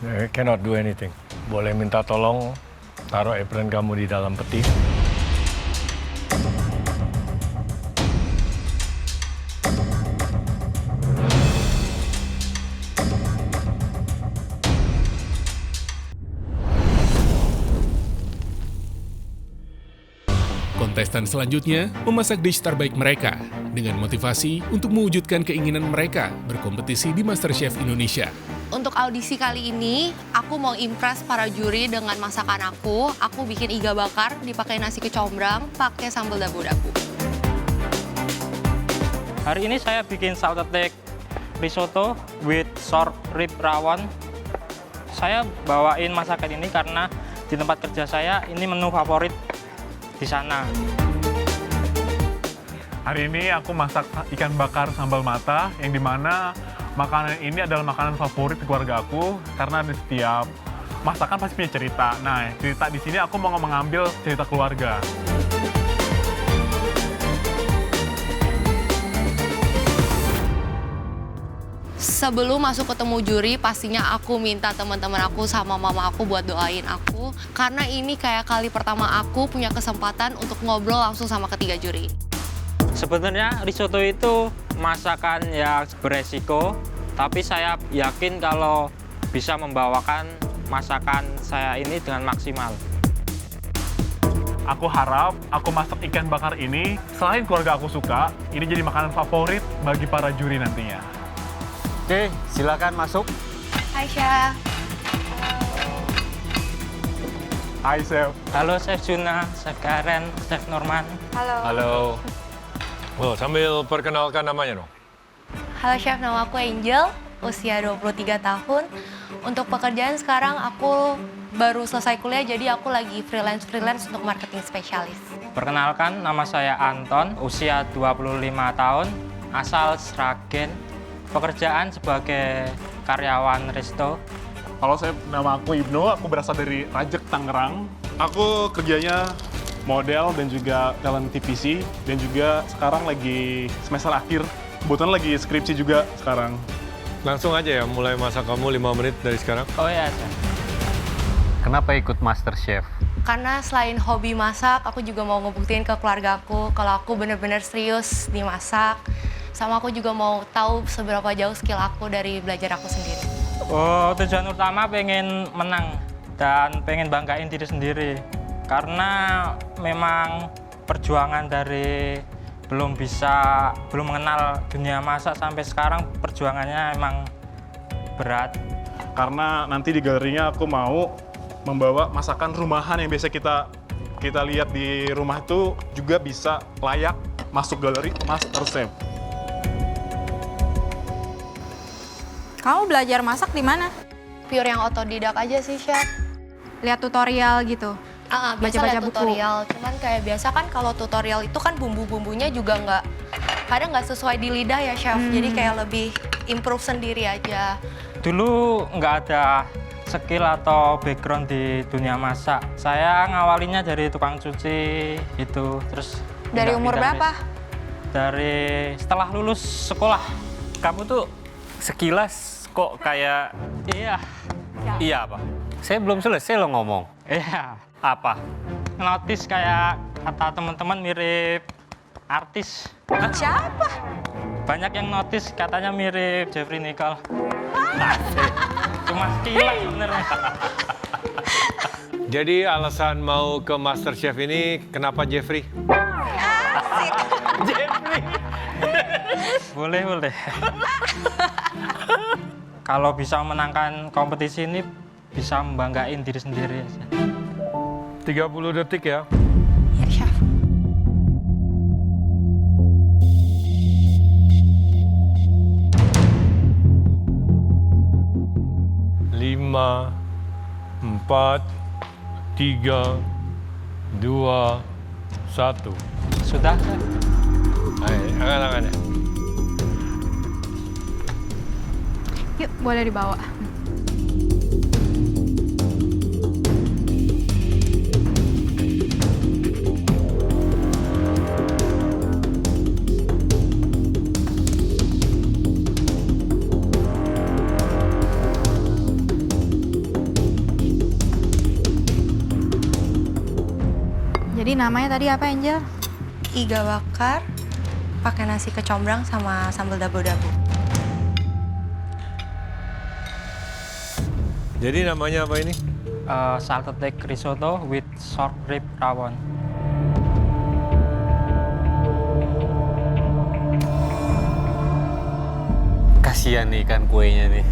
Cannot do anything. Boleh minta tolong taruh apron kamu di dalam peti. Kontestan selanjutnya memasak dish terbaik mereka dengan motivasi untuk mewujudkan keinginan mereka berkompetisi di MasterChef Indonesia. Untuk audisi kali ini, aku mau impress para juri dengan masakan aku. Aku bikin iga bakar, dipakai nasi kecombrang, pakai sambal dabu-dabu. Hari ini saya bikin sautetek risotto with short rib rawon. Saya bawain masakan ini karena di tempat kerja saya ini menu favorit di sana. Hari ini aku masak ikan bakar sambal mata, yang dimana makanan ini adalah makanan favorit di keluarga aku karena di setiap masakan pasti punya cerita. Nah, cerita di sini aku mau mengambil cerita keluarga. Sebelum masuk ketemu juri, pastinya aku minta teman-teman aku sama mama aku buat doain aku. Karena ini kayak kali pertama aku punya kesempatan untuk ngobrol langsung sama ketiga juri. Sebenarnya risotto itu masakan yang beresiko, tapi saya yakin kalau bisa membawakan masakan saya ini dengan maksimal. Aku harap aku masak ikan bakar ini, selain keluarga aku suka, ini jadi makanan favorit bagi para juri nantinya. Oke, silakan masuk. Hai Chef. Hai, Chef. Halo Chef Juna, Chef Karen, Chef Norman. Halo. Oh, sambil perkenalkan namanya dong. Halo Chef, nama aku Angel, usia 23 tahun. Untuk pekerjaan sekarang aku baru selesai kuliah, jadi aku lagi freelance untuk marketing spesialis. Perkenalkan, nama saya Anton, usia 25 tahun, asal Sragen. Pekerjaan sebagai karyawan resto. Halo, Chef. Nama aku Ibnu, aku berasal dari Rajek, Tangerang. Aku kerjanya model dan juga talent TVC, dan juga sekarang lagi semester akhir. Kebetulan lagi skripsi juga sekarang. Langsung aja ya, mulai masak kamu 5 menit dari sekarang. Oh ya, Chef. Kenapa ikut MasterChef? Karena selain hobi masak, aku juga mau ngebuktiin ke keluarga aku kalau aku bener-bener serius di masak. Sama aku juga mau tahu seberapa jauh skill aku dari belajar aku sendiri. Oh, tujuan utama pengen menang dan pengen banggain diri sendiri. Karena memang perjuangan dari belum mengenal dunia masak sampai sekarang perjuangannya emang berat. Karena nanti di galerinya aku mau membawa masakan rumahan yang biasa kita lihat di rumah itu juga bisa layak masuk galeri MasterChef. Kamu belajar masak di mana? Pure yang otodidak aja sih, Chef. Lihat tutorial gitu? Biasa Baca-baca lihat buku. tutorial. Cuman kayak biasa kan kalau tutorial itu kan bumbu-bumbunya juga kadang nggak sesuai di lidah ya, Chef. Jadi kayak lebih improve sendiri aja. Dulu nggak ada skill atau background di dunia masak. Saya ngawalinya dari tukang cuci itu, terus Dari umur berapa? Dari setelah lulus sekolah. Kamu tuh sekilas kok kayak... Iya, Iya apa? Saya belum selesai lo ngomong. iya. Apa? Notice kayak kata teman-teman mirip artis. Siapa? Banyak yang notice katanya mirip Jeffrey Nicole. Cuma sekilas sebenarnya. Jadi alasan mau ke MasterChef ini kenapa Jeffrey? Boleh. Kalau bisa menangkan kompetisi ini, bisa membanggain diri sendiri. 30 detik ya. Ya, Chef. Lima, 4, 3, 2, 1. Sudah, Chef? Ayo, angan-angan ya. Yuk, boleh dibawa. Jadi namanya tadi apa, Angel? Iga bakar, pakai nasi kecombrang sama sambal dabu-dabu. Jadi namanya apa ini? Salted egg risotto with short rib rawon. kasihan nih ikan kuenya nih.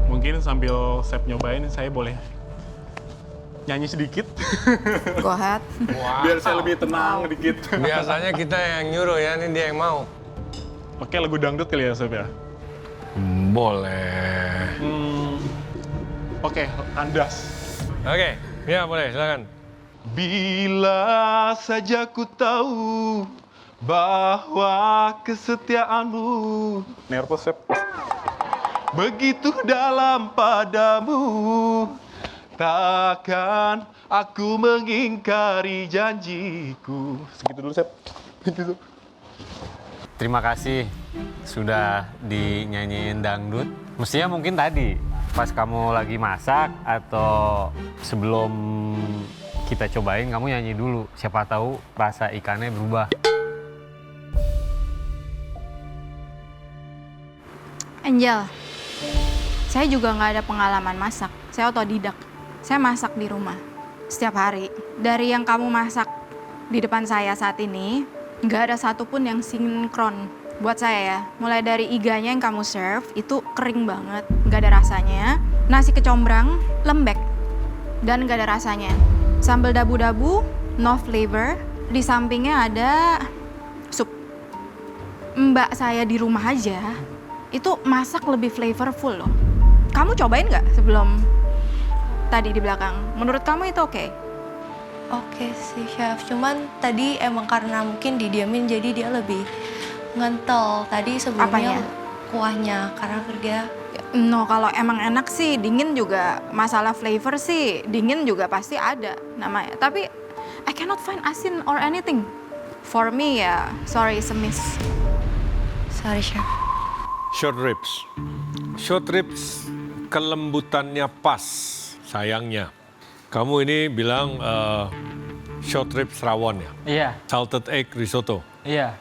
Mungkin sambil chef nyobain, saya boleh nyanyi sedikit Go ahead. biar saya lebih tenang dikit. Biasanya kita yang nyuruh ya, ini dia yang mau. Oke, lagu dangdut kali ya, chef ya? Boleh. Oke, kandas. Oke, ya boleh, silakan. Bila saja ku tahu bahwa kesetiaanmu, nervous chef, begitu dalam padamu, takkan aku mengingkari janjiku. Segitu dulu, chef. Gitu. Terima kasih sudah dinyanyiin dangdut. Mestinya mungkin tadi pas kamu lagi masak atau sebelum kita cobain kamu nyanyi dulu. Siapa tahu rasa ikannya berubah. Angel, saya juga nggak ada pengalaman masak. Saya otodidak. Saya masak di rumah setiap hari. Dari yang kamu masak di depan saya saat ini, nggak ada satupun yang sinkron buat saya ya. Mulai dari iganya yang kamu serve, itu kering banget, nggak ada rasanya. Nasi kecombrang, lembek, dan nggak ada rasanya. Sambal dabu-dabu, no flavor. Di sampingnya ada sup. Mbak saya di rumah aja, itu masak lebih flavorful loh. Kamu cobain nggak sebelum tadi di belakang? Menurut kamu itu oke? Oke sih chef, cuman tadi emang karena mungkin didiamin jadi dia lebih ngentel. Tadi sebelumnya Apanya? kuahnya karena kerja. No, kalau emang enak sih dingin juga, masalah flavor sih dingin juga pasti ada namanya. Tapi I cannot find asin or anything. For me ya, sorry, semis. Sorry chef. Short ribs. Short ribs kelembutannya pas, sayangnya. Kamu ini bilang short ribs rawon ya? Iya, Salted egg risotto. iya.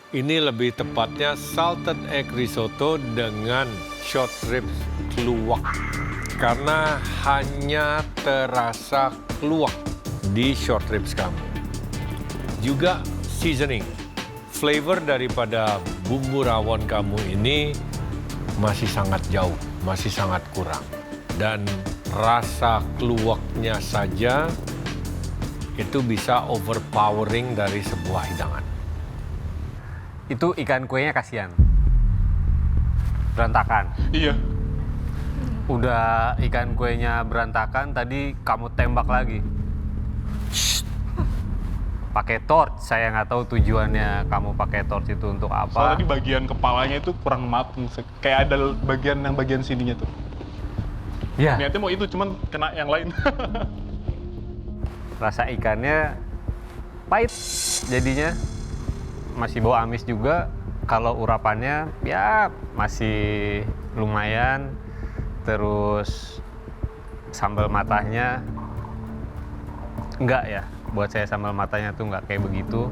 Ini lebih tepatnya salted egg risotto dengan short ribs keluak. Karena hanya terasa keluak di short ribs kamu. Juga seasoning. Flavor daripada bumbu rawon kamu ini masih sangat jauh, masih sangat kurang. Dan rasa keluaknya saja itu bisa overpowering dari sebuah hidangan. Itu ikan kuenya kasihan. Berantakan. Iya. Udah ikan kuenya berantakan, tadi kamu tembak lagi. Shh. Pakai torch, saya nggak tahu tujuannya kamu pakai torch itu untuk apa. Soalnya di bagian kepalanya itu kurang matang. Kayak ada bagian sininya tuh. Ya, Niatnya mau itu, cuman kena yang lain. rasa ikannya pahit jadinya. Masih bau amis juga. Kalau urapannya ya masih lumayan. Terus sambal matanya enggak ya. Buat saya sambal matanya tuh nggak kayak begitu.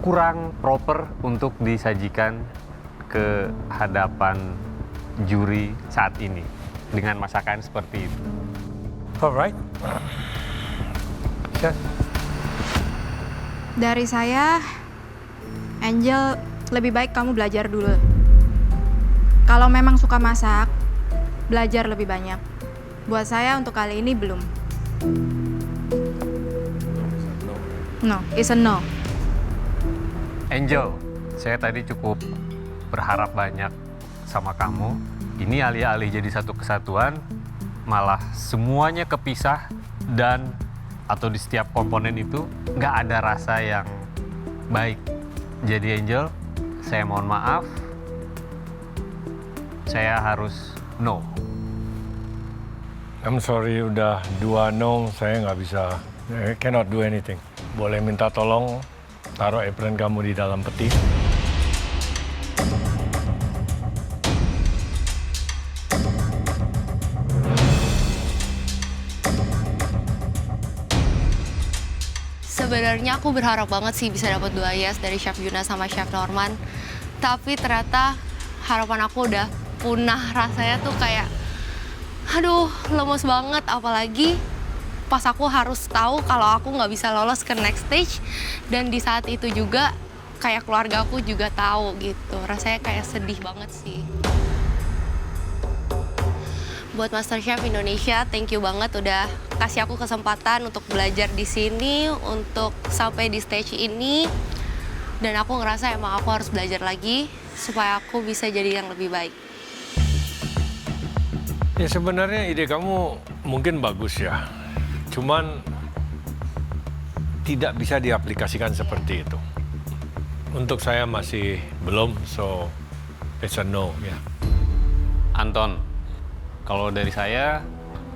Kurang proper untuk disajikan ke hadapan juri saat ini dengan masakan seperti itu. Alright. Chef. Dari saya, Angel, lebih baik kamu belajar dulu. Kalau memang suka masak, belajar lebih banyak. Buat saya untuk kali ini belum. No, it's a no. Angel, saya tadi cukup berharap banyak sama kamu. Ini alih-alih jadi satu kesatuan, malah semuanya kepisah dan atau di setiap komponen itu nggak ada rasa yang baik. Jadi Angel, saya mohon maaf, saya harus no. I'm sorry, udah 2 no, saya nggak bisa. I cannot do anything. Boleh minta tolong taruh apron kamu di dalam peti? Sebenarnya aku berharap banget sih bisa dapat 2 yes dari Chef Yuna sama Chef Norman. Tapi ternyata harapan aku udah punah, rasanya tuh kayak aduh lemes banget, apalagi pas aku harus tahu kalau aku nggak bisa lolos ke next stage. Dan di saat itu juga kayak keluarga aku juga tahu gitu, rasanya kayak sedih banget sih. Buat MasterChef Indonesia, thank you banget udah kasih aku kesempatan untuk belajar di sini, untuk sampai di stage ini. Dan aku ngerasa emang aku harus belajar lagi supaya aku bisa jadi yang lebih baik. Ya sebenarnya ide kamu mungkin bagus ya. Cuman tidak bisa diaplikasikan seperti itu. Untuk saya masih belum, so it's a no ya. Anton, kalau dari saya,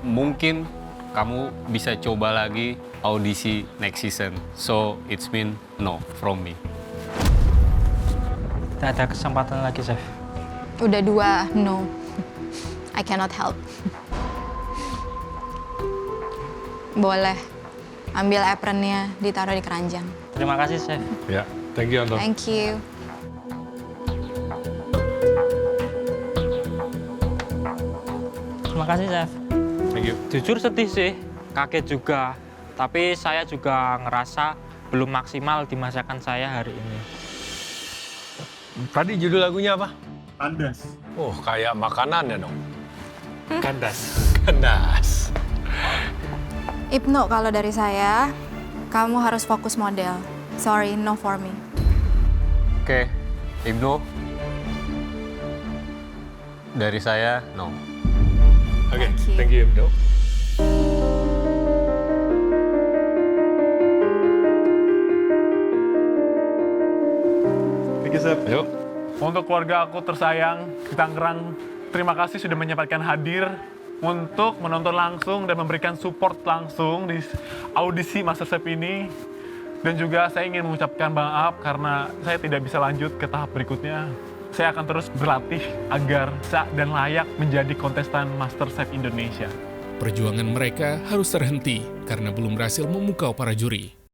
mungkin kamu bisa coba lagi audisi next season. So, it's mean no from me. Tidak ada kesempatan lagi, Chef. Udah 2 no. I cannot help. Boleh. Ambil apronnya, ditaruh di keranjang. Terima kasih, Chef. Ya, thank you Anton. Thank you. Terima kasih, Chef. Thank you. Jujur sedih sih, kaget juga. Tapi saya juga ngerasa belum maksimal di masakan saya hari ini. Tadi judul lagunya apa? Kandas. Oh, kayak makanan ya dong. Kandas. Kandas. Ibnu, kalau dari saya, kamu harus fokus model. Sorry, no for me. Oke, Ibnu. Dari saya, no. Oke, Thank you. thank you Ibnu. Thank you, Chef. Yuk. Untuk keluarga aku tersayang di Tangerang, terima kasih sudah menyempatkan hadir untuk menonton langsung dan memberikan support langsung di audisi MasterChef ini. Dan juga saya ingin mengucapkan maaf karena saya tidak bisa lanjut ke tahap berikutnya. Saya akan terus berlatih agar bisa dan layak menjadi kontestan MasterChef Indonesia. Perjuangan mereka harus terhenti karena belum berhasil memukau para juri.